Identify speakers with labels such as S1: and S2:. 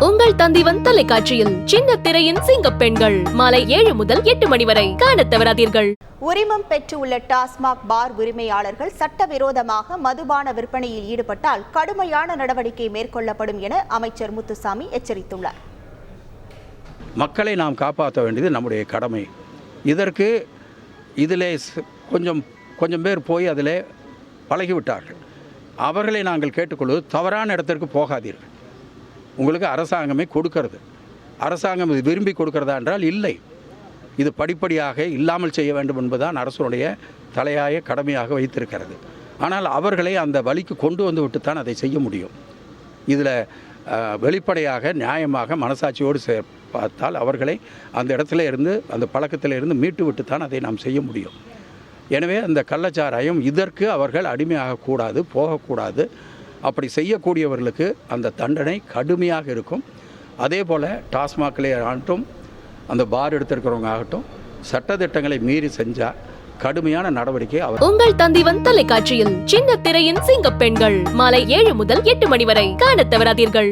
S1: உங்கள் தந்திவன் தொலைக்காட்சியில் சின்ன திரையின் சிங்க பெண்கள் மாலை 7 முதல் 8 மணி வரை காணத் தவறாதீர்கள்.
S2: உரிமம் பெற்றுள்ள டாஸ்மாக் பார் உரிமையாளர்கள் சட்டவிரோதமாக மதுபான விற்பனையில் ஈடுபட்டால் கடுமையான நடவடிக்கை மேற்கொள்ளப்படும் என அமைச்சர் முத்துசாமி எச்சரித்துள்ளார்.
S3: மக்களை நாம் காப்பாற்ற வேண்டியது நம்முடைய கடமை. இதற்கு இதிலே கொஞ்சம் பேர் போய் அதிலே பழகிவிட்டார்கள். அவர்களை நாங்கள் கேட்டுக்கொள்வது, தவறான இடத்திற்கு போகாதீர்கள். உங்களுக்கு அரசாங்கமே கொடுக்கிறது. அரசாங்கம் இது விரும்பி கொடுக்கிறதா என்றால் இல்லை. இது படிப்படியாக இல்லாமல் செய்ய வேண்டும் என்பதுதான் அரசுடைய தலையாய கடமையாக வைத்திருக்கிறது. ஆனால் அவர்களை அந்த வழிக்கு கொண்டு வந்து விட்டுத்தான் அதை செய்ய முடியும். இதில் வெளிப்படையாக நியாயமாக மனசாட்சியோடு பார்த்தால் அவர்களை அந்த இடத்துல இருந்து, அந்த பழக்கத்தில் இருந்து மீட்டு விட்டுத்தான் அதை நாம் செய்ய முடியும். எனவே அந்த கள்ளச்சாராயம் இதற்கு அவர்கள் அடிமையாகக்கூடாது, போகக்கூடாது. அப்படி செய்யக்கூடியவர்களுக்கு அந்த தண்டனை கடுமையாக இருக்கும். அதே போல் டாஸ்மாக்களே ஆகட்டும், அந்த பார் எடுத்திருக்கிறவங்க ஆகட்டும், சட்டத்திட்டங்களை மீறி செஞ்சால் கடுமையான நடவடிக்கை.
S1: உங்கள் தந்திவன் தொலைக்காட்சியில் சின்ன திரையின் சிங்க பெண்கள் மாலை 7 முதல் 8 மணி வரை காணத் தவறாதீர்கள்.